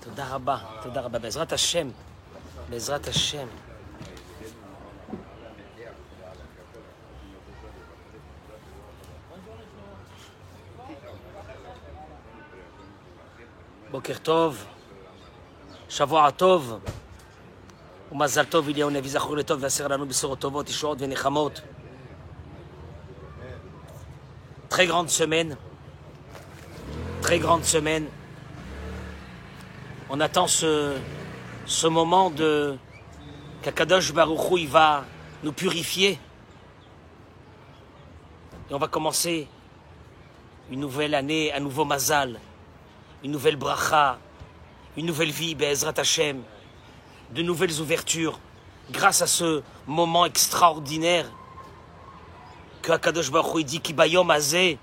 תודה רבה, תודה רבה. בעזרת השם, בעזרת השם. בוקר טוב, שבוע טוב, ומזל טוב, אליהו נביא זכור לטוב, ועשר לנו בשורות טובות, ישועות ונחמות. Très grande semaine. Très grande semaine. On attend ce moment de qu'Akadosh Baruch Hu, il va nous purifier. Et on va commencer une nouvelle année, un nouveau mazal, une nouvelle bracha, une nouvelle vie, Be'ezrat Hashem, de nouvelles ouvertures, grâce à ce moment extraordinaire que Akadosh Baruch Hu dit Ki bayom hazeh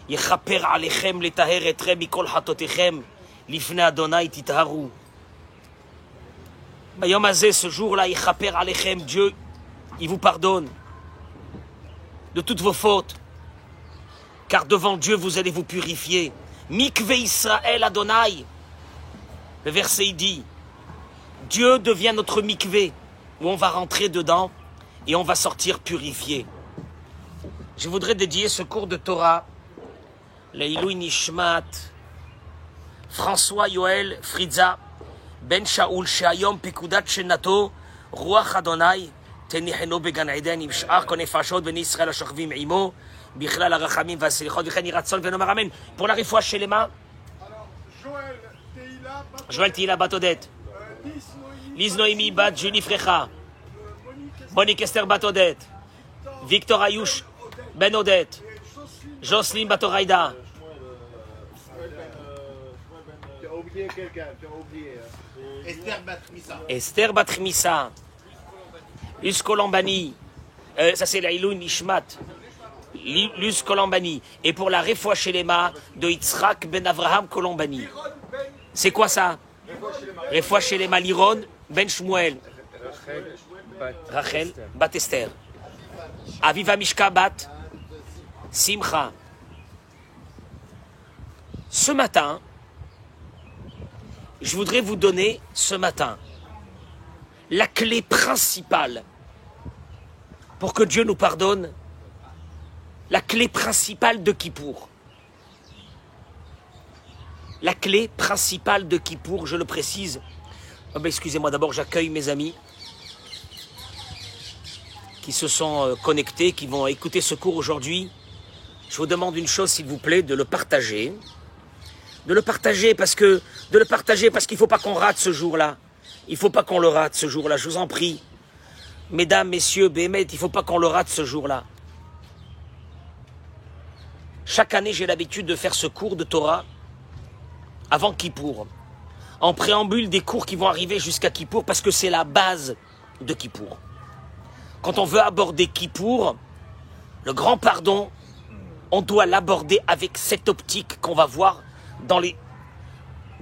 yechaper alechem letaher etrem mikol hatotechem lifnei Adonai titharu. Bayom hazeh, ce jour-là, yechaper alechem, Dieu, il vous pardonne de toutes vos fautes, car devant Dieu vous allez vous purifier. Mikve Israël Adonai. Le verset il dit Dieu devient notre mikvé, où on va rentrer dedans et on va sortir purifié. Je voudrais dédier ce cours de Torah, Leilui Nishmat, François Yoel Fritza, Ben Shaul, Shayom Pekudat Shenato, Ruach Adonai, Tenicheno Began Eden, עם שאר כל נפשות בני ישראל השוכבים עמו, בכלל הרחמים והסליחות, וכן יהי רצון ונאמר אמן. Pour la רפואה שלמה, Joël Tihila Bat Odette, Liz Noémie Bat Julie Frecha, Monique Esther Bat Odette, Victor Ayouch Ben Odette, Jocelyne Bat Oraïda. Tu as oublié quelqu'un, tu as oublié. Esther Batmissa. Esther Batmissa. Luz Kolambani. Ça c'est la Ilou Nishmat. Luz Kolambani. Et pour la Refoua Shelema de Yitzhak Ben Avraham Kolambani. C'est quoi ça? Refoua Shelema Liron Ben Shmuel. Rachel Bat Esther. Aviva Mishka Bat Simcha. Ce matin, je voudrais vous donner ce matin la clé principale pour que Dieu nous pardonne, la clé principale de Kippour. La clé principale de Kippour, je le précise. Oh ben excusez-moi, d'abord j'accueille mes amis qui se sont connectés, qui vont écouter ce cours aujourd'hui. Je vous demande une chose, s'il vous plaît, de le partager. De le partager parce qu'il ne faut pas qu'on rate ce jour-là. Il ne faut pas qu'on le rate ce jour-là, je vous en prie. Mesdames, messieurs, Bémet, il ne faut pas qu'on le rate ce jour-là. Chaque année, j'ai l'habitude de faire ce cours de Torah avant Kippour, en préambule des cours qui vont arriver jusqu'à Kippour, parce que c'est la base de Kippour. Quand on veut aborder Kippour, le grand pardon, on doit l'aborder avec cette optique qu'on va voir dans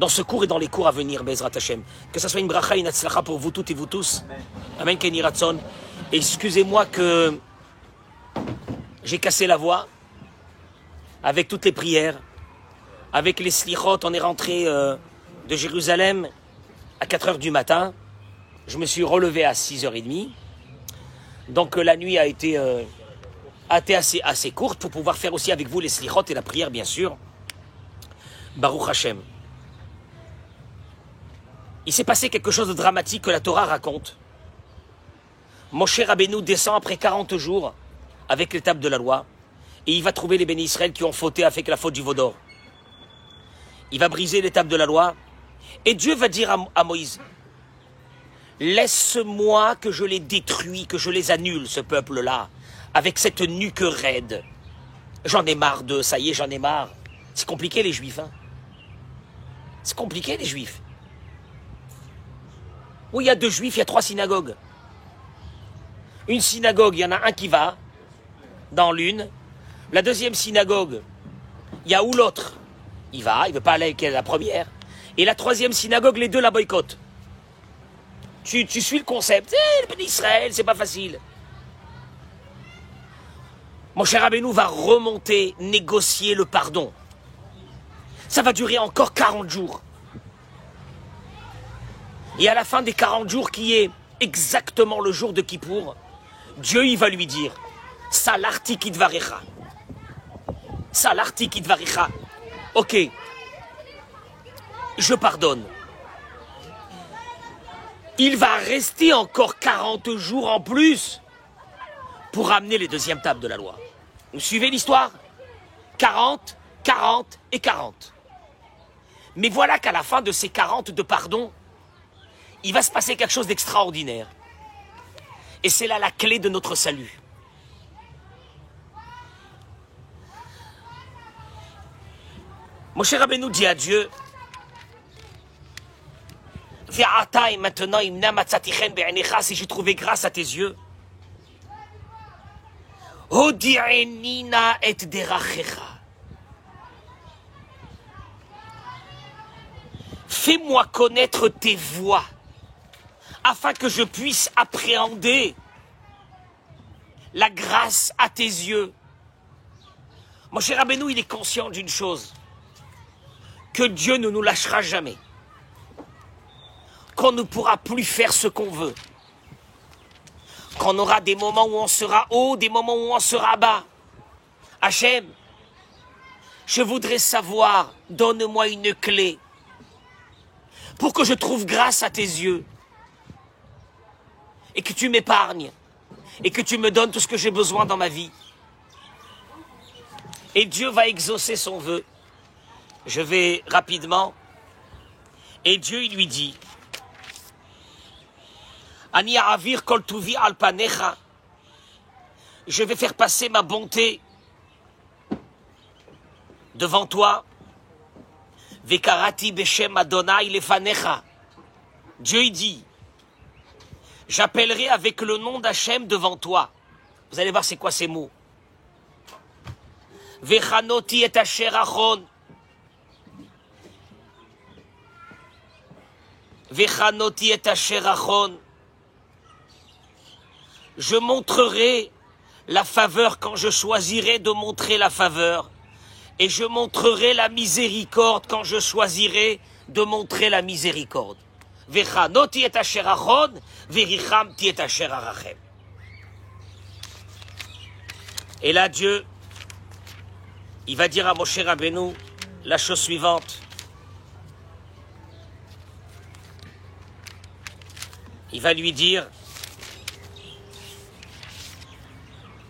ce cours et dans les cours à venir, Be'ezrat Hashem. Que ça soit une bracha, une hatzlacha pour vous toutes et vous tous. Amen, Ken Yhi Ratzon. Excusez-moi que j'ai cassé la voix avec toutes les prières, avec les slichot. On est rentré de Jérusalem à 4h du matin. Je me suis relevé à 6h30. Donc la nuit a été assez courte pour pouvoir faire aussi avec vous les slichot et la prière, bien sûr. Baruch Hashem. Il s'est passé quelque chose de dramatique que la Torah raconte. Moshe Rabbeinu descend après 40 jours avec l'étape de la loi et il va trouver les bénis Israël qui ont fauté avec la faute du veau d'or. Il va briser l'étape de la loi et Dieu va dire à Moïse: laisse-moi que je les détruis, que je les annule, ce peuple-là, avec cette nuque raide. J'en ai marre d'eux, ça y est, j'en ai marre. C'est compliqué les Juifs, hein. C'est compliqué les Juifs. Où il y a 2 Juifs, il y a 3 synagogues. Une synagogue, il y en a un qui va dans l'une. La deuxième synagogue, il y a où l'autre? Il va, il ne veut pas aller avec la première. Et la troisième synagogue, les deux la boycottent. Tu suis le concept. Le béni Israël, c'est pas facile. Mon cher Rabbeinu va remonter, négocier le pardon. Ça va durer encore 40 jours. Et à la fin des 40 jours, qui est exactement le jour de Kippour, Dieu il va lui dire Salarti kitvarecha. Salarti kitvarecha. Ok, je pardonne. Il va rester encore 40 jours en plus pour amener les deuxièmes tables de la loi. Vous suivez l'histoire? 40, 40 et 40. Mais voilà qu'à la fin de ces 40 de pardon, il va se passer quelque chose d'extraordinaire. Et c'est là la clé de notre salut. Moshe Rabbeinu dit à Dieu, Ve'ata, et maintenant, imna matzatichem be'enecha, si j'ai trouvé grâce à tes yeux, Hodi'enina et derachecha. Fais-moi connaître tes voies, afin que je puisse appréhender la grâce à tes yeux. Mon cher Rabbeinu, il est conscient d'une chose, que Dieu ne nous lâchera jamais, qu'on ne pourra plus faire ce qu'on veut, qu'on aura des moments où on sera haut, des moments où on sera bas. Hachem, je voudrais savoir, donne-moi une clé pour que je trouve grâce à tes yeux et que tu m'épargnes et que tu me donnes tout ce que j'ai besoin dans ma vie. Et Dieu va exaucer son vœu. Je vais rapidement. Et Dieu, il lui dit, Ani avir kol tuvi al panecha. Je vais faire passer ma bonté devant toi. Vekarati beshem Adonai lefanecha. Dieu il dit, j'appellerai avec le nom d'Hachem devant toi. Vous allez voir c'est quoi ces mots. Vechanoti et asher achon. Vechanoti et asher achon. Je montrerai la faveur quand je choisirai de montrer la faveur. Et je montrerai la miséricorde quand je choisirai de montrer la miséricorde. Vechanoti et asher achon, verichamti et asher arachem. Et là, Dieu, il va dire à Moshe Rabbeinu la chose suivante. Il va lui dire,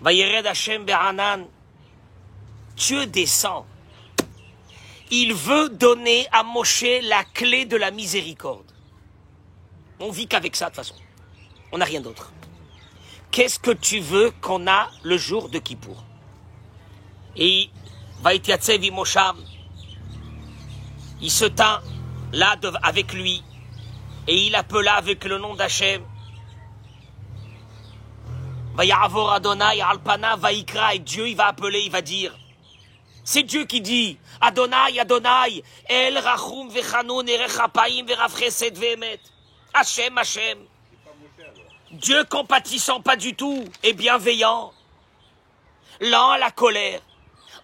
Vayered Hashem be'anan, Dieu descend. Il veut donner à Moshe la clé de la miséricorde. On vit qu'avec ça de toute façon. On n'a rien d'autre. Qu'est-ce que tu veux qu'on a le jour de Kippour? Et Vaïtiatsev Mosham, il se tint là avec lui et il appela avec le nom d'Hachem. Vayavor Adonai Alpana Vaikra, et Dieu il va appeler, il va dire. C'est Dieu qui dit Adonai, Adonai, El Rachum Vechanoun Erechapaim Verav Chesed Ve'emet. Hachem, Hachem. Dieu compatissant pas du tout et bienveillant, lent à la colère,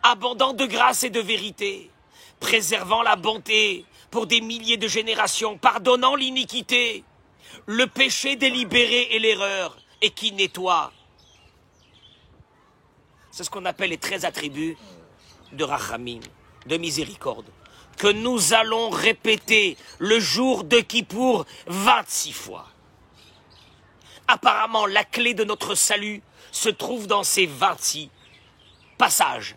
abondant de grâce et de vérité, préservant la bonté pour des milliers de générations, pardonnant l'iniquité, le péché délibéré et l'erreur, et qui nettoie. C'est ce qu'on appelle les 13 attributs de Rachamim, de miséricorde, que nous allons répéter le jour de Kippour 26 fois. Apparemment, la clé de notre salut se trouve dans ces 26 passages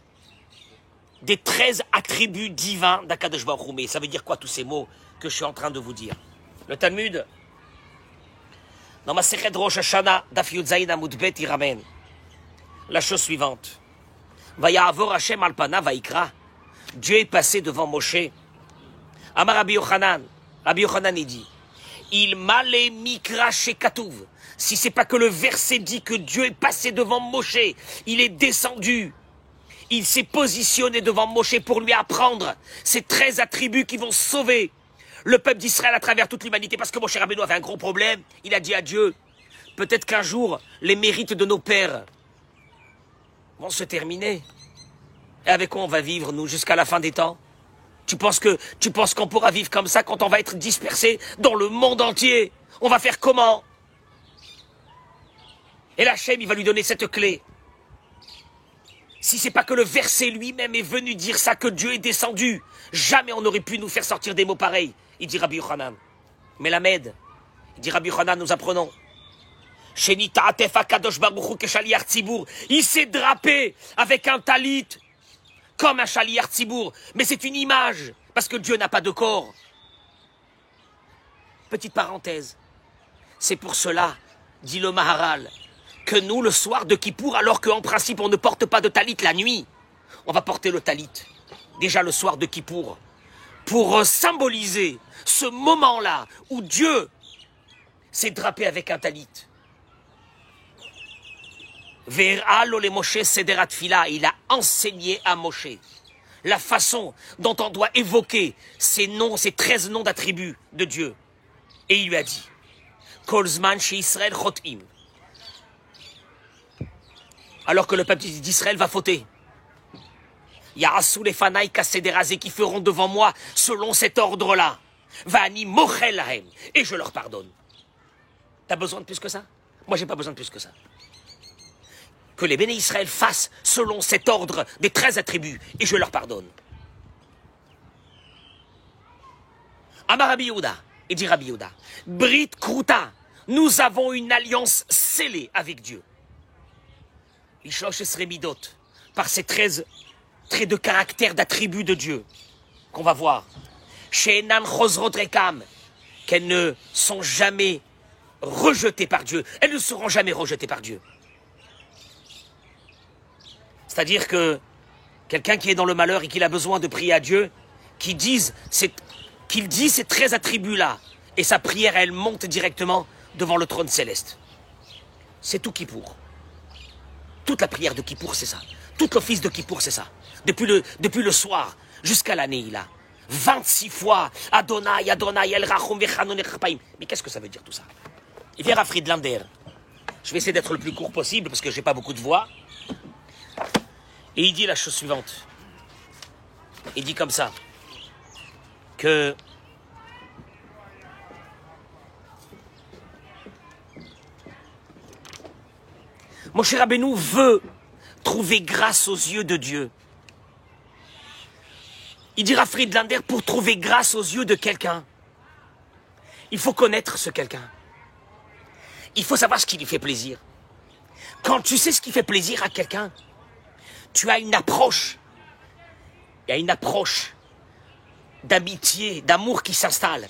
des 13 attributs divins d'Akadosh Baruch Hu. Ça veut dire quoi tous ces mots que je suis en train de vous dire? Le Talmud, dans ma Masechet Rosh Hashanah, Daf Yud Zayin Amud Bet, il ramène la chose suivante. Vayavor Hashem Alpana Vaikra. Dieu est passé devant Moshe. Amar Rabbi Yochanan. Rabbi Yochanan il dit, il m'allait mikra chez Katouv. Si c'est pas que le verset dit que Dieu est passé devant Moshe, il est descendu. Il s'est positionné devant Moshe pour lui apprendre ces 13 attributs qui vont sauver le peuple d'Israël à travers toute l'humanité. Parce que Moshe Rabbeinu avait un gros problème. Il a dit à Dieu, peut-être qu'un jour, les mérites de nos pères vont se terminer. Et avec quoi on va vivre, nous, jusqu'à la fin des temps? Tu penses qu'on pourra vivre comme ça quand on va être dispersé dans le monde entier? On va faire comment? Et l'Hachem, il va lui donner cette clé. Si c'est pas que le verset lui-même est venu dire ça, que Dieu est descendu, jamais on n'aurait pu nous faire sortir des mots pareils. Il dit Rabbi Yochanan. Mais Lamed, il dit Rabbi Yochanan, nous apprenons. Il s'est drapé avec un talit, comme un chaliar tzibour. Mais c'est une image, parce que Dieu n'a pas de corps. Petite parenthèse. C'est pour cela, dit le Maharal, que nous, le soir de Kippour, alors qu'en principe on ne porte pas de talit la nuit, on va porter le talit, déjà le soir de Kippour, pour symboliser ce moment-là où Dieu s'est drapé avec un talit. Il a enseigné à Moshe la façon dont on doit évoquer ces noms, ces 13 noms d'attributs de Dieu. Et il lui a dit, Kolzman chez Israël chotim. Alors que le peuple d'Israël va fauter. Ya'asu lefanai kasederazé, qui feront devant moi selon cet ordre-là. Va'ani mochel lahem, et je leur pardonne. T'as besoin de plus que ça? Moi, j'ai pas besoin de plus que ça. Que les béné Israël fassent selon cet ordre des 13 attributs, et je leur pardonne. Amar Rabbi Yehuda, et dit Rabbi Yehuda, Brit Kruta, nous avons une alliance scellée avec Dieu. Ishlosh Esremidot, par ces 13 traits de caractère, d'attributs de Dieu, qu'on va voir. She'enan Chosrot Rekam, qu'elles ne sont jamais rejetées par Dieu. Elles ne seront jamais rejetées par Dieu. C'est-à-dire que quelqu'un qui est dans le malheur et qui a besoin de prier à Dieu, qu'il dit ces 13 attributs-là, et sa prière, elle monte directement devant le trône céleste. C'est tout Kippour. Toute la prière de Kippour, c'est ça. Tout l'office de Kippour, c'est ça. Depuis le soir jusqu'à l'année, il a 26 fois Adonai, Adonai, El Rachum, Vechanon, Echpaim. Mais qu'est-ce que ça veut dire tout ça? Il vient à Friedlander. Je vais essayer d'être le plus court possible parce que j'ai pas beaucoup de voix. Et il dit la chose suivante. Il dit comme ça, que Moshe Rabbeinu veut trouver grâce aux yeux de Dieu. Il dira Friedlander, pour trouver grâce aux yeux de quelqu'un, il faut connaître ce quelqu'un. Il faut savoir ce qui lui fait plaisir. Quand tu sais ce qui fait plaisir à quelqu'un, tu as une approche. Il y a une approche d'amitié, d'amour qui s'installe.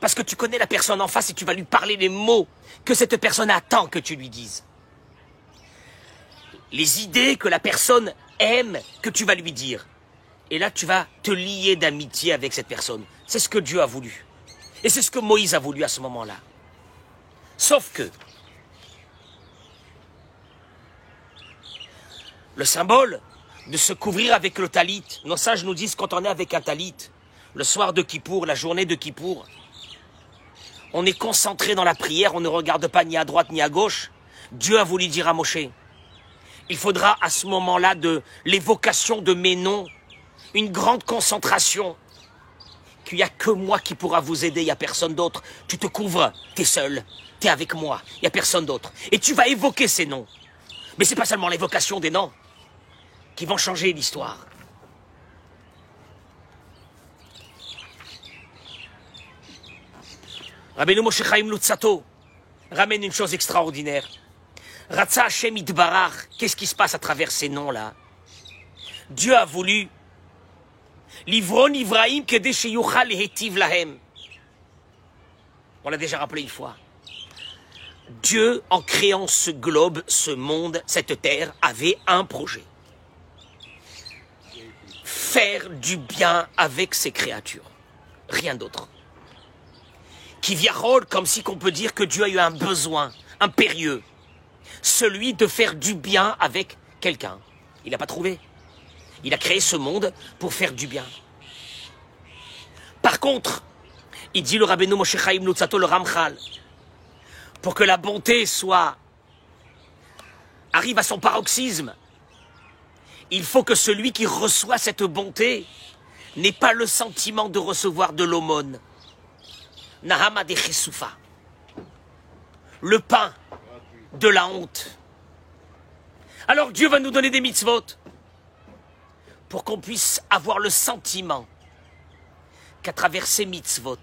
Parce que tu connais la personne en face et tu vas lui parler les mots que cette personne attend que tu lui dises. Les idées que la personne aime que tu vas lui dire. Et là, tu vas te lier d'amitié avec cette personne. C'est ce que Dieu a voulu. Et c'est ce que Moïse a voulu à ce moment-là. Sauf que le symbole de se couvrir avec le talit, nos sages nous disent quand on est avec un talit, le soir de Kippour, la journée de Kippour, on est concentré dans la prière, on ne regarde pas ni à droite ni à gauche. Dieu a voulu dire à Moshe, il faudra à ce moment-là de l'évocation de mes noms, une grande concentration, qu'il n'y a que moi qui pourra vous aider, il n'y a personne d'autre. Tu te couvres, tu es seul, tu es avec moi, il n'y a personne d'autre. Et tu vas évoquer ces noms. Mais ce n'est pas seulement l'évocation des noms qui vont changer l'histoire. Rabbeinu Moshe Chaim Luzzatto ramène une chose extraordinaire. Ratza Hashem Itbarach, qu'est-ce qui se passe à travers ces noms-là? Dieu a voulu Livron Ivraim Kedei Sheyuchal Lehitiv Lahem. On l'a déjà rappelé une fois. Dieu, en créant ce globe, ce monde, cette terre, avait un projet. Faire du bien avec ses créatures. Rien d'autre. Qui viarole, comme si qu'on peut dire que Dieu a eu un besoin impérieux. Celui de faire du bien avec quelqu'un. Il n'a pas trouvé. Il a créé ce monde pour faire du bien. Par contre, il dit le Rabbeinu Moshe Chaim Luzzatto, le Ramchal, pour que la bonté arrive à son paroxysme, il faut que celui qui reçoit cette bonté n'est pas le sentiment de recevoir de l'aumône. Nahama de Chesoufa. Le pain de la honte. Alors Dieu va nous donner des mitzvot pour qu'on puisse avoir le sentiment qu'à travers ces mitzvot,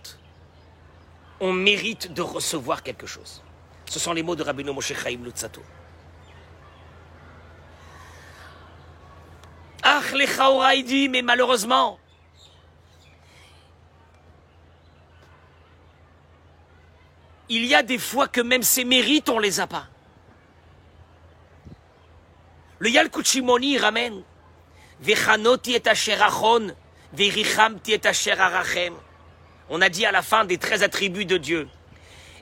on mérite de recevoir quelque chose. Ce sont les mots de Rabbeinu Moshe Chaim Luzzatto. Ach lechaora, il dit, mais malheureusement, il y a des fois que même ces mérites, on ne les a pas. Le Yalkut Shimoni ramène Vechanoti et asher achon, verichamti et asher arachem. On a dit à la fin des 13 attributs de Dieu.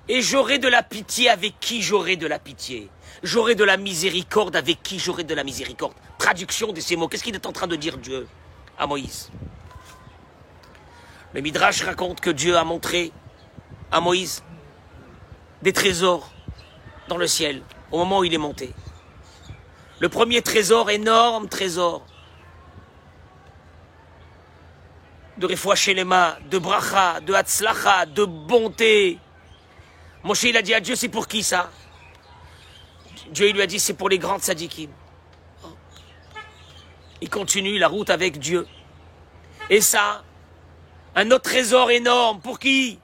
Et j'aurai de la pitié avec qui j'aurai de la pitié. J'aurai de la miséricorde avec qui j'aurai de la miséricorde. Traduction de ces mots. Qu'est-ce qu'il est en train de dire Dieu à Moïse? Le Midrash raconte que Dieu a montré à Moïse des trésors dans le ciel au moment où il est monté. Le premier trésor, énorme trésor de Refoua Shelema, de Bracha, de Hatzlacha, de bonté. Moshe, il a dit à Dieu, c'est pour qui ça? Dieu il lui a dit, c'est pour les grands tzadikim. Il continue la route avec Dieu. Et ça, un autre trésor énorme, pour qui?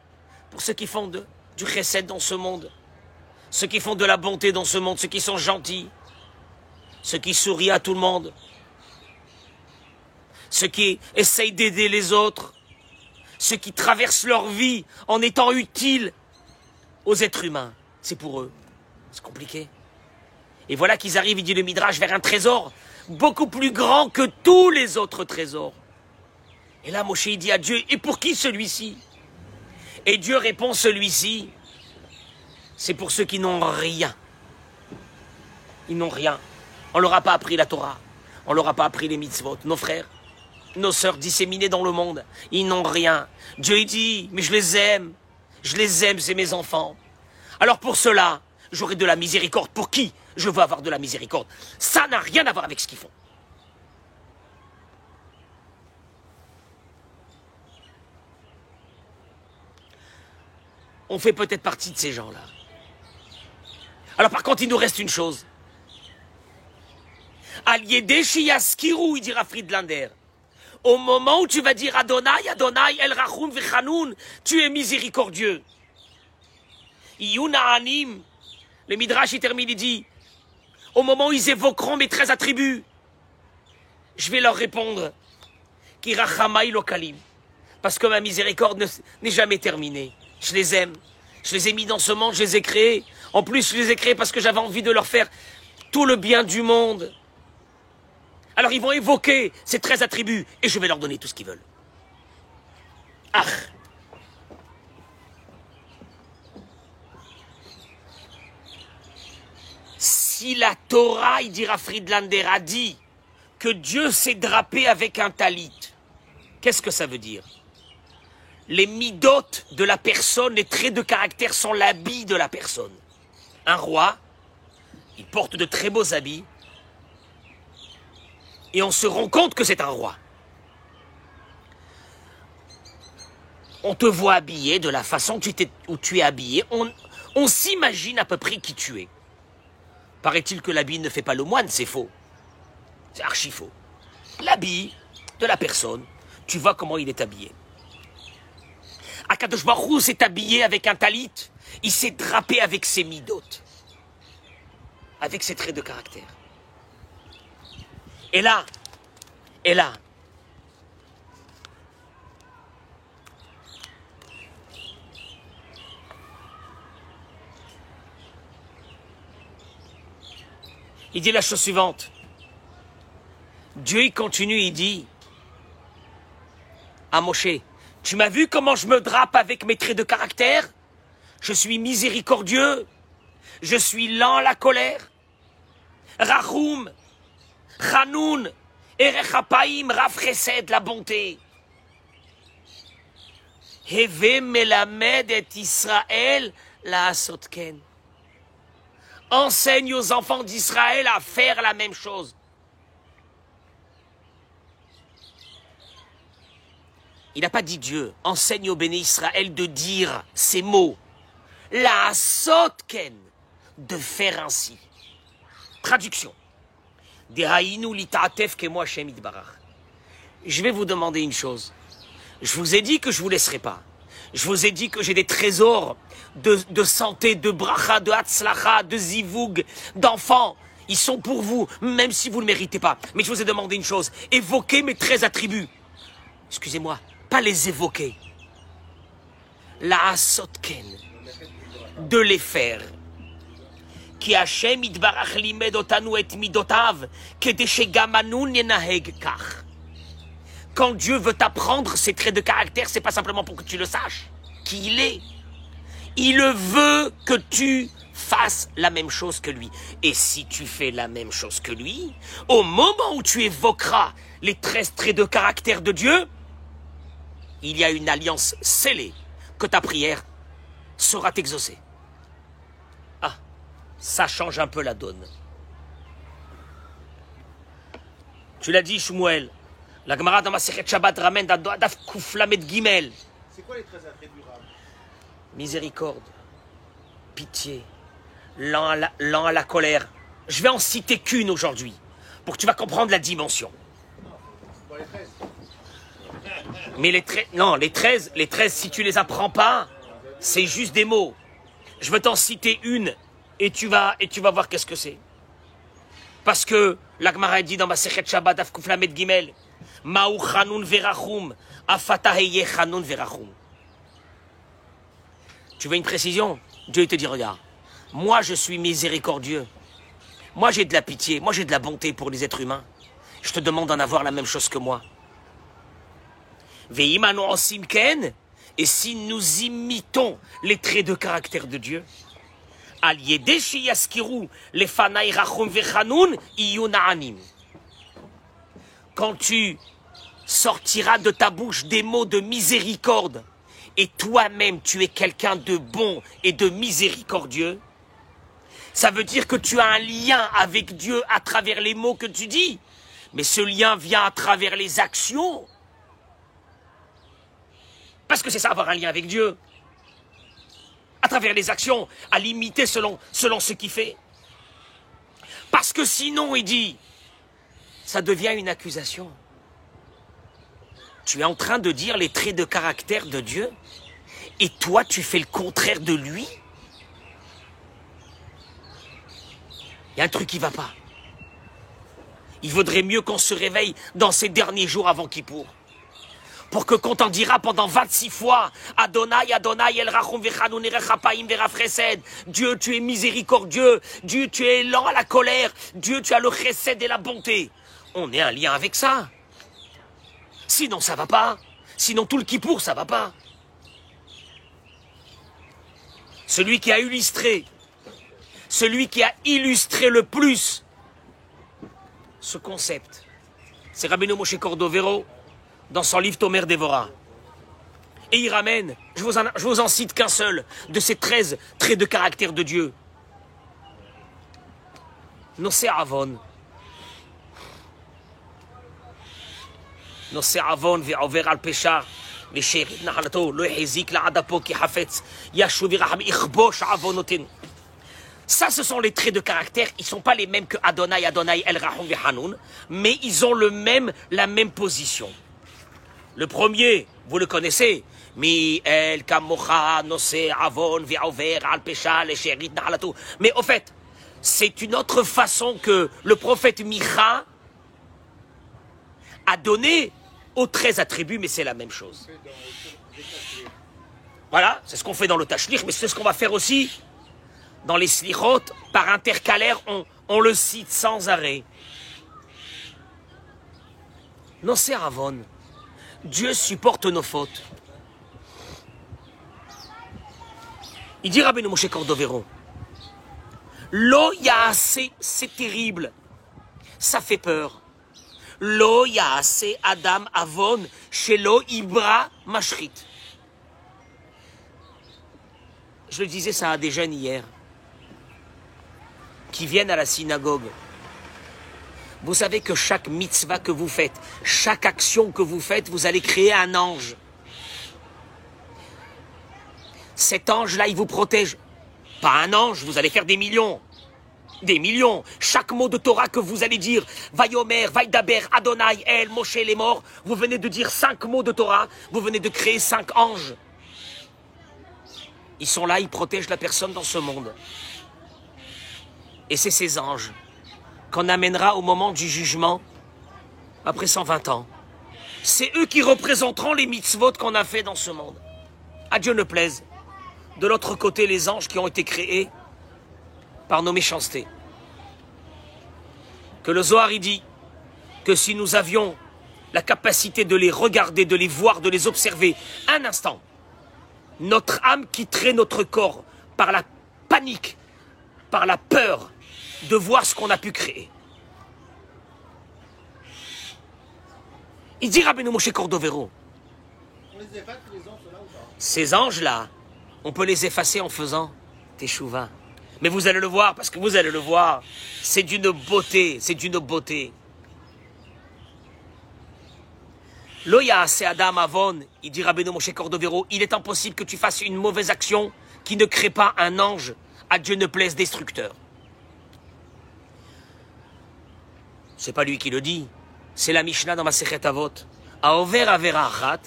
Pour ceux qui font du chesed dans ce monde, ceux qui font de la bonté dans ce monde, ceux qui sont gentils, ceux qui sourient à tout le monde, ceux qui essayent d'aider les autres, ceux qui traversent leur vie en étant utiles aux êtres humains. C'est pour eux. C'est compliqué. Et voilà qu'ils arrivent, il dit le Midrash, vers un trésor beaucoup plus grand que tous les autres trésors. Et là, Moshe, il dit à Dieu, et pour qui celui-ci? Et Dieu répond, celui-ci, c'est pour ceux qui n'ont rien. Ils n'ont rien. On ne leur a pas appris la Torah. On ne leur a pas appris les mitzvot. Nos frères, nos sœurs disséminés dans le monde, ils n'ont rien. Dieu, il dit, mais je les aime. Je les aime, c'est mes enfants. Alors pour cela, j'aurai de la miséricorde. Pour qui je veux avoir de la miséricorde? Ça n'a rien à voir avec ce qu'ils font. On fait peut-être partie de ces gens-là. Alors par contre, il nous reste une chose. Il dira Friedlander. Au moment où tu vas dire Adonai, Adonai, El Rachum Vechanoun, tu es miséricordieux. Iyuna Anim, le Midrash il termine, il dit, au moment où ils évoqueront mes 13 attributs, je vais leur répondre, Kirachamai Lokalim, parce que ma miséricorde n'est jamais terminée. Je les aime, je les ai mis dans ce monde, je les ai créés. En plus, je les ai créés parce que j'avais envie de leur faire tout le bien du monde. Alors ils vont évoquer ces 13 attributs et je vais leur donner tout ce qu'ils veulent. Ah. Si la Torah, il dira Friedlander, a dit que Dieu s'est drapé avec un talit, qu'est-ce que ça veut dire? Les midot de la personne, les traits de caractère sont l'habit de la personne. Un roi, il porte de très beaux habits, et on se rend compte que c'est un roi. On te voit habillé de la façon où tu es habillé. On s'imagine à peu près qui tu es. Paraît-il que l'habit ne fait pas le moine, c'est faux. C'est archi faux. L'habit de la personne, tu vois comment il est habillé. Akadosh Baruch Hu s'est habillé avec un talit, il s'est drapé avec ses midot, avec ses traits de caractère. Et là, il dit la chose suivante. Dieu, il continue, il dit à Moshe, tu m'as vu comment je me drape avec mes traits de caractère? Je suis miséricordieux, je suis lent à la colère, Rachum, Chanoun, Erechapaim, Rav Chesed, la bonté. Heve melamed et Israël la asotken. Enseigne aux enfants d'Israël à faire la même chose. Il n'a pas dit Dieu. Enseigne au béné Israël de dire ces mots. La sotken, de faire ainsi. Traduction. Dehaïnu lita'atef ke moi Hashem itbarach. Je vais vous demander une chose. Je vous ai dit que je ne vous laisserai pas. Je vous ai dit que j'ai des trésors de santé, de bracha, de hatzlacha, de zivoug, d'enfants. Ils sont pour vous, même si vous ne le méritez pas. Mais je vous ai demandé une chose. Évoquez mes 13 attributs. Excusez-moi, pas les évoquer. La asotken, de les faire. Ki Hashem itbarach limed otanu et midotav, kede shegamanu nenaheg kach. Quand Dieu veut t'apprendre ses traits de caractère, c'est pas simplement pour que tu le saches qui il est. Il veut que tu fasses la même chose que lui. Et si tu fais la même chose que lui, au moment où tu évoqueras les 13 traits de caractère de Dieu, il y a une alliance scellée que ta prière sera exaucée. Ah, ça change un peu la donne. Tu l'as dit, Shmuel. La Gemara dans Masechet Shabbat ramène Daf Kuf Lamed Gimel. C'est quoi les 13 attributs? Miséricorde, pitié, lent à la colère. Je vais en citer qu'une aujourd'hui, pour que tu vas comprendre la dimension. Non, c'est pas les 13. Mais les 13, si tu les apprends pas, c'est juste des mots. Je vais t'en citer une, et tu vas voir qu'est-ce que c'est. Parce que la Gemara dit dans Masechet Shabbat Daf Kuf Lamed Gimel, Ma'u chanun verachum, afata heye chanun verachum. Tu veux une précision? Dieu te dit, regarde, moi je suis miséricordieux. Moi j'ai de la pitié, moi j'ai de la bonté pour les êtres humains. Je te demande d'en avoir la même chose que moi. Ve'imanu osim ken, et si nous imitons les traits de caractère de Dieu, al yedeh sheyaskiru lefanai rachum vechanun iyu na'anim. Quand tu sortiras de ta bouche des mots de miséricorde, et toi-même tu es quelqu'un de bon et de miséricordieux, ça veut dire que tu as un lien avec Dieu à travers les mots que tu dis, mais ce lien vient à travers les actions. Parce que c'est ça, avoir un lien avec Dieu. À travers les actions, à l'imiter selon ce qu'il fait. Parce que sinon, il dit, ça devient une accusation. Tu es en train de dire les traits de caractère de Dieu et toi, tu fais le contraire de lui. Il y a un truc qui ne va pas. Il vaudrait mieux qu'on se réveille dans ces derniers jours avant Kippour. Pour que quand on dira pendant 26 fois Adonai, Adonai, El Rachum Vechanun Erechapaim Verafresed, Dieu, tu es miséricordieux, Dieu, tu es lent à la colère, Dieu, tu as le chesed et la bonté. On est un lien avec ça. Sinon, ça va pas. Sinon, tout le Kippour, ça va pas. Celui qui a illustré le plus ce concept, c'est Rabbeinu Moshe Cordovero dans son livre Tomer Devora. Et il ramène, je vous en cite qu'un seul, de ces 13 traits de caractère de Dieu. Nosé Avon. נושא עוון ועובר על פשע לשארית נחלתו לא החזיק לעד אפו כי חפץ ישוב וירחם יכבוש עוונותינו. Ça, ce sont les traits de caractère. Ils ne sont pas les mêmes que Adonai, Adonai, El Rachum Vechanoun, mais ils ont la même position. Le premier, vous le connaissez. Mi el kamocha nosé avon ve'over al pesha lesherit nachalato. Mais au fait, c'est une autre façon que le prophète Micha a donné aux 13 attributs, mais c'est la même chose. Voilà, c'est ce qu'on fait dans le Tashlich, mais c'est ce qu'on va faire aussi dans les Slichot. Par intercalaire, on le cite sans arrêt. Nosé avon. Dieu supporte nos fautes. Il dit Rabbeinu Moshe Cordovero, Lo yaase, c'est terrible, ça fait peur. Lo yaase Adam avon, shelo ibra mashrit. Je le disais ça à des jeunes hier, qui viennent à la synagogue. Vous savez que chaque mitzvah que vous faites, chaque action que vous faites, vous allez créer un ange Cet ange-là, il vous protège. Pas un ange, vous allez faire des millions. Des millions. Chaque mot de Torah que vous allez dire, Vayomer, Vaïdaber, Adonai, El, Moshe, les morts, vous venez de dire 5 mots de Torah, vous venez de créer 5 anges. Ils sont là, ils protègent la personne dans ce monde. Et c'est ces anges qu'on amènera au moment du jugement, après 120 ans. C'est eux qui représenteront les mitzvot qu'on a fait dans ce monde. À Dieu ne plaise. De l'autre côté, les anges qui ont été créés par nos méchancetés. Que le Zohar il dit que si nous avions la capacité de les regarder, de les voir, de les observer un instant, notre âme quitterait notre corps par la panique, par la peur de voir ce qu'on a pu créer. Il dit Rabbeinu Moshe Cordovero, On les efface, les anges là ou pas? ces anges-là, on peut les effacer en faisant teshuva. Mais vous allez le voir, parce que vous allez le voir, c'est d'une beauté, c'est d'une beauté. Loya c'est Adam Avon, il dit Rabbeinu Moshe Cordovero, il est impossible que tu fasses une mauvaise action qui ne crée pas un ange, à Dieu ne plaise, destructeur. C'est pas lui qui le dit, c'est la Mishnah dans Masechet Avot. Aover Avera Achat,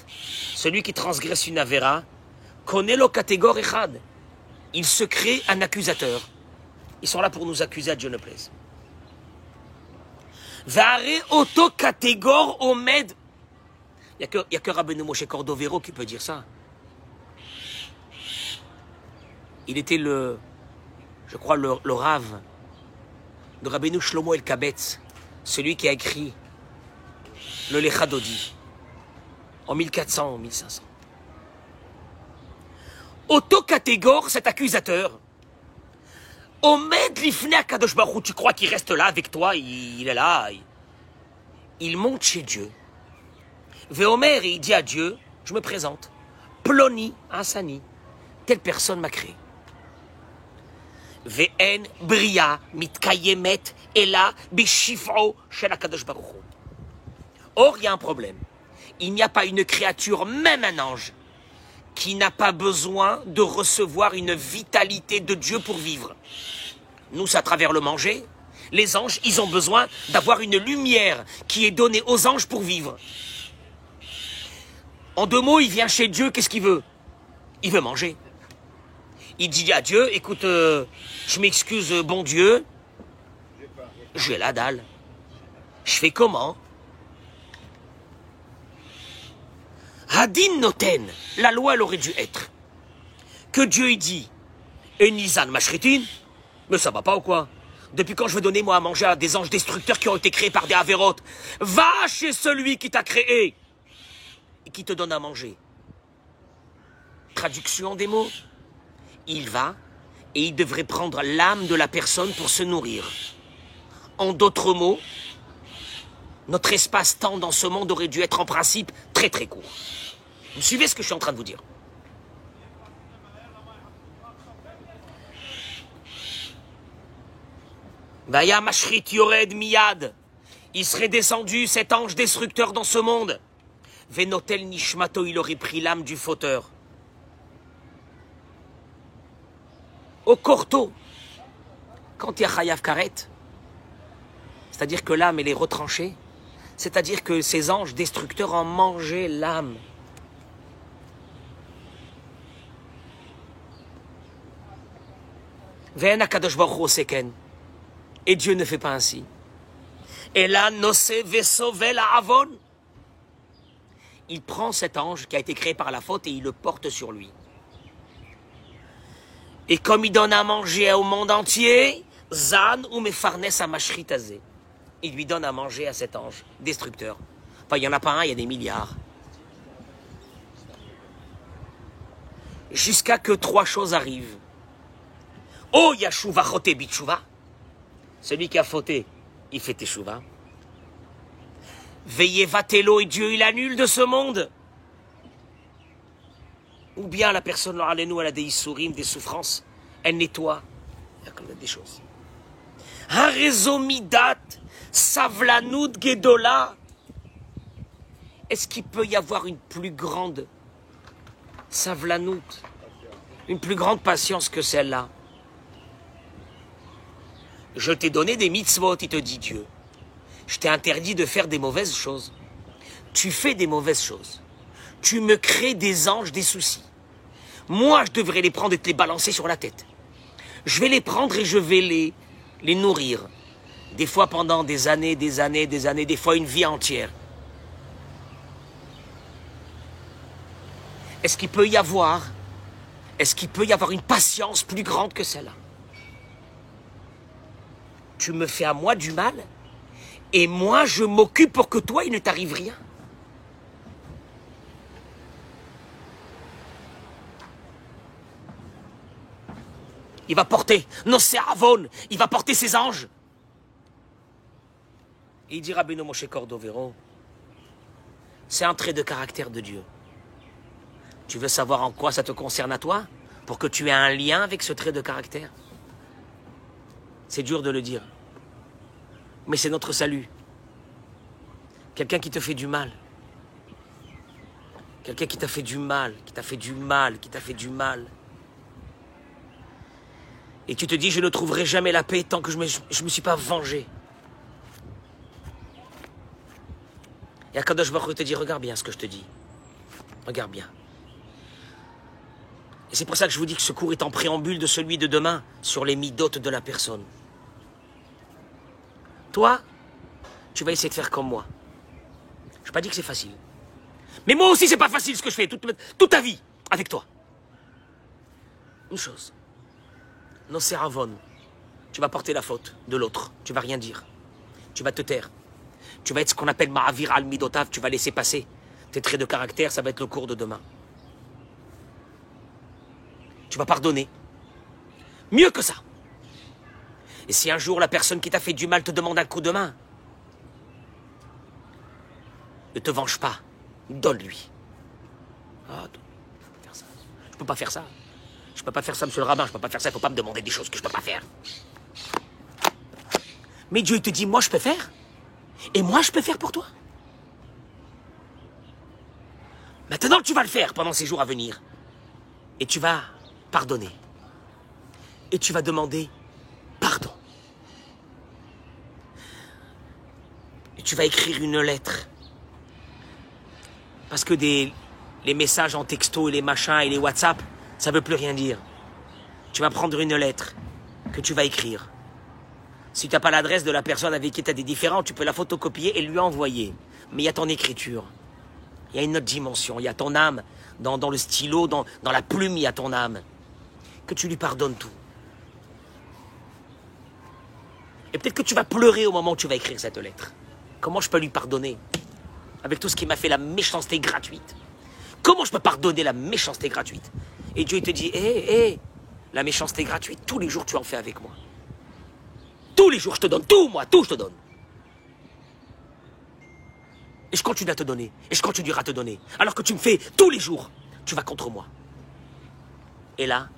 celui qui transgresse une Avera, connaît le catégore Echad. Il se crée un accusateur. Ils sont là pour nous accuser, à Dieu ne plaise. Vare auto catégore omed. Il n'y a que Rabbeinu Moshe Cordovero qui peut dire ça. Il était le rave de Rabbeinu Shlomo El Kabetz, celui qui a écrit le Lecha Dodi en 1400, en 1500. Autocatégore, cet accusateur, Omed Lifnei Akadosh Baruch Hu, tu crois qu'il reste là avec toi, il est là, il monte chez Dieu. Veomer, il dit à Dieu, je me présente, Ploni Hassani, telle personne m'a créé. Ve'en Bria Mitkayemet Ela Bishifro Shel Akadosh Baruch Hu. Or, il y a un problème. Il n'y a pas une créature, même un ange, qui n'a pas besoin de recevoir une vitalité de Dieu pour vivre. Nous, c'est à travers le manger. Les anges, ils ont besoin d'avoir une lumière qui est donnée aux anges pour vivre. En 2 mots, il vient chez Dieu, qu'est-ce qu'il veut? Il veut manger. Il dit à Dieu, écoute, je m'excuse, bon Dieu, j'ai la dalle. Je fais comment? Hadin noten, la loi elle aurait dû être que Dieu il dit Enizan mashritin, mais ça va pas ou quoi? Depuis quand je vais donner moi à manger à des anges destructeurs qui ont été créés par des avérotes? Va chez celui qui t'a créé et qui te donne à manger. Traduction des mots, il va et il devrait prendre l'âme de la personne pour se nourrir. En d'autres mots, notre espace-temps dans ce monde aurait dû être en principe très très court. Vous suivez ce que je suis en train de vous dire? Vaya Mashrit Yored Miyad. Il serait descendu, cet ange destructeur dans ce monde. Venotel Nishmato, il aurait pris l'âme du fauteur. Au corto, quand il y a Chayav Karet, c'est-à-dire que l'âme elle est retranchée, c'est-à-dire que ces anges destructeurs ont mangé l'âme. Ve'en Akadosh Baruch Hu seken. Et Dieu ne fait pas ainsi. Et là, Nosé Vesovel Avon. Il prend cet ange qui a été créé par la faute et il le porte sur lui. Et comme il donne à manger au monde entier, Zan ou Mefarnes à Mashritazé. Il lui donne à manger à cet ange destructeur. Enfin, il n'y en a pas un, il y a des milliards. Jusqu'à que 3 choses arrivent. Oh, Yashuva Chote Bitshuva. Celui qui a fauté, il fait Teshuva. Veillez Vatelo et Dieu, il annule de ce monde. Ou bien la personne, elle a des issourim, des souffrances, elle nettoie. Il y a quand même des choses. Harezomidat, Savlanout Gedola. Est-ce qu'il peut y avoir une plus grande Savlanout, une plus grande patience que celle-là. Je t'ai donné des mitzvot, il te dit Dieu. Je t'ai interdit de faire des mauvaises choses. Tu fais des mauvaises choses. Tu me crées des anges, des soucis. Moi, je devrais les prendre et te les balancer sur la tête. Je vais les prendre et je vais les nourrir. Des fois pendant des années, des fois une vie entière. Est-ce qu'il peut y avoir une patience plus grande que celle-là? Tu me fais à moi du mal et moi je m'occupe pour que toi il ne t'arrive rien. Il va porter Nosé-Avon, il va porter ses anges. Et il dira Rabbeinu Moshe Cordovero, c'est un trait de caractère de Dieu. Tu veux savoir en quoi ça te concerne à toi? Pour que tu aies un lien avec ce trait de caractère? C'est dur de le dire. Mais c'est notre salut. Quelqu'un qui te fait du mal. Quelqu'un qui t'a fait du mal, qui t'a fait du mal, qui t'a fait du mal. Et tu te dis, je ne trouverai jamais la paix tant que je me suis pas vengé. Et Akadosh Baruch Hu te dit, regarde bien ce que je te dis. Regarde bien. Et c'est pour ça que je vous dis que ce cours est en préambule de celui de demain sur les midotes de la personne. Toi, tu vas essayer de faire comme moi. Je n'ai pas dit que c'est facile. Mais moi aussi, c'est pas facile ce que je fais toute ta vie avec toi. Une chose. Nosé-Avon, tu vas porter la faute de l'autre. Tu vas rien dire. Tu vas te taire. Tu vas être ce qu'on appelle Ma'avir al-Midotav. Tu vas laisser passer tes traits de caractère. Ça va être le cours de demain. Tu vas pardonner. Mieux que ça. Et si un jour la personne qui t'a fait du mal te demande un coup de main, ne te venge pas. Donne-lui. Ah, faire ça. Je peux pas faire ça. Je peux pas faire ça, monsieur le rabbin. Je peux pas faire ça. Il faut pas me demander des choses que je peux pas faire. Mais Dieu te dit, moi je peux faire. Et moi je peux faire pour toi. Maintenant tu vas le faire pendant ces jours à venir. Et tu vas pardonner. Et tu vas demander pardon. Et tu vas écrire une lettre. Parce que les messages en texto et les machins et les WhatsApp, ça ne veut plus rien dire. Tu vas prendre une lettre que tu vas écrire. Si tu n'as pas l'adresse de la personne avec qui tu as des différends, tu peux la photocopier et lui envoyer. Mais il y a ton écriture. Il y a une autre dimension. Il y a ton âme dans le stylo, dans la plume, il y a ton âme. Que tu lui pardonnes tout. Et peut-être que tu vas pleurer au moment où tu vas écrire cette lettre. Comment je peux lui pardonner? Avec tout ce qui m'a fait la méchanceté gratuite. Comment je peux pardonner la méchanceté gratuite? Et Dieu te dit, la méchanceté gratuite, tous les jours tu en fais avec moi. Tous les jours je te donne, tout moi, tout je te donne. Et je continue à te donner, et je continuerai à te donner. Alors que tu me fais tous les jours, tu vas contre moi. Et là,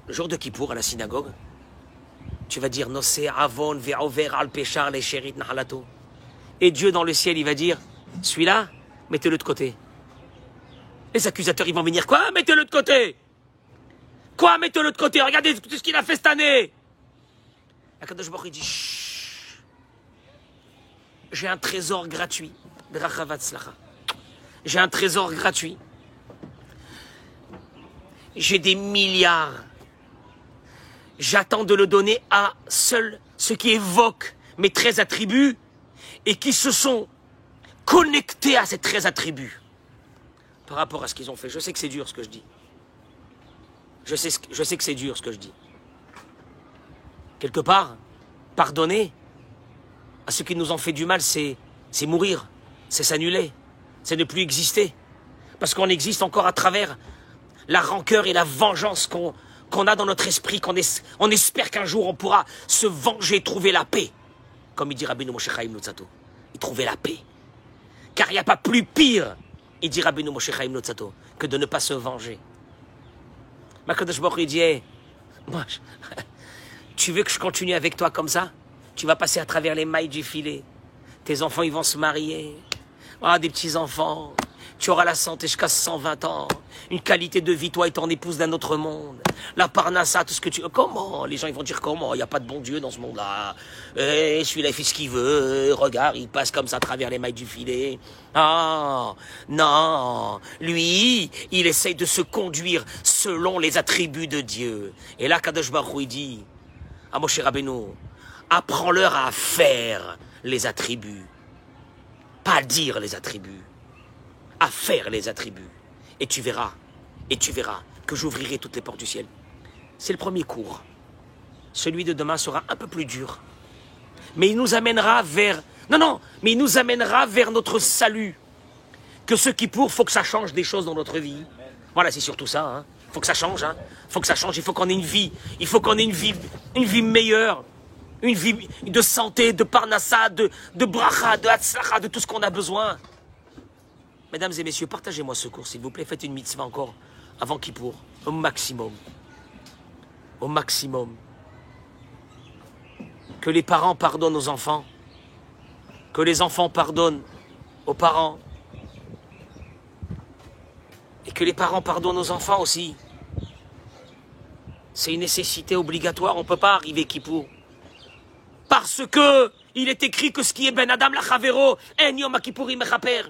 le jour de Kippour à la synagogue, tu vas dire, Nosé-Avon ve'over al peshar le sherit nahalato. Et Dieu dans le ciel, il va dire, celui-là, mettez-le de côté. Les accusateurs, ils vont venir, quoi? Mettez-le de côté. Quoi? Mettez-le de côté. Regardez tout ce qu'il a fait cette année. Akadosh Baruch Hu dit, chut. J'ai un trésor gratuit. J'ai un trésor gratuit. J'ai des milliards. J'attends de le donner à seuls ceux qui évoquent mes 13 attributs et qui se sont connectés à ces 13 attributs par rapport à ce qu'ils ont fait. Je sais que c'est dur ce que je dis. Je sais que c'est dur ce que je dis. Quelque part, pardonner à ceux qui nous ont fait du mal, c'est mourir, c'est s'annuler, c'est ne plus exister. Parce qu'on existe encore à travers la rancœur et la vengeance qu'on a dans notre esprit, on espère qu'un jour on pourra se venger, trouver la paix. Comme il dit Rabbeinu Moshe Chaim Luzzatto, et trouver la paix. Car il n'y a pas plus pire, il dit Rabbeinu Moshe Chaim Luzzatto, que de ne pas se venger. Makadosh Baruch Hu dit, moi, tu veux que je continue avec toi comme ça? Tu vas passer à travers les mailles du filet. Tes enfants, ils vont se marier. Ah, des petits-enfants. Tu auras la santé jusqu'à 120 ans. Une qualité de vie, toi et ton épouse d'un autre monde. La parnassa, tout ce que tu... Comment? Les gens ils vont dire comment? Il n'y a pas de bon Dieu dans ce monde-là. Celui-là, il fait ce qu'il veut. Regarde, il passe comme ça à travers les mailles du filet. Ah, non. Lui, il essaye de se conduire selon les attributs de Dieu. Et là, Kadosh Baruch Hu, il dit à Moshe Rabbeinu, apprends-leur à faire les attributs. Pas à dire les attributs. À faire les attributs. Et tu verras que j'ouvrirai toutes les portes du ciel. C'est le premier cours. Celui de demain sera un peu plus dur. Mais il nous amènera vers... mais il nous amènera vers notre salut. Que ce qui pour, faut que ça change des choses dans notre vie. Voilà, c'est surtout ça. Hein. Faut que ça change. Hein. Faut que ça change. Il faut qu'on ait une vie. Il faut qu'on ait une vie meilleure. Une vie de santé, de parnassa, de bracha, de hatzlacha, de tout ce qu'on a besoin. Mesdames et messieurs, partagez-moi ce cours, s'il vous plaît. Faites une mitzvah encore avant Kippour. Au maximum. Au maximum. Que les parents pardonnent aux enfants. Que les enfants pardonnent aux parents. Et que les parents pardonnent aux enfants aussi. C'est une nécessité obligatoire. On ne peut pas arriver Kippour. Parce que il est écrit que ce qui est Ben Adam la Chavero, En Yom Kippourim Mechaper.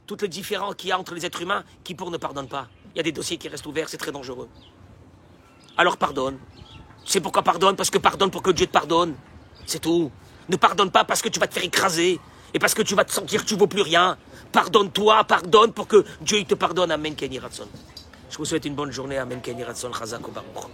Toutes les différences qu'il y a entre les êtres humains, Kippour ne pardonne pas. Il y a des dossiers qui restent ouverts, c'est très dangereux. Alors pardonne. Tu sais pourquoi pardonne? Parce que pardonne pour que Dieu te pardonne. C'est tout. Ne pardonne pas parce que tu vas te faire écraser et parce que tu vas te sentir que tu ne vaux plus rien. Pardonne-toi, pardonne pour que Dieu il te pardonne. Amen Kenny Ratson. Je vous souhaite une bonne journée. Amen Kenny Ratson. Chazak Baruch.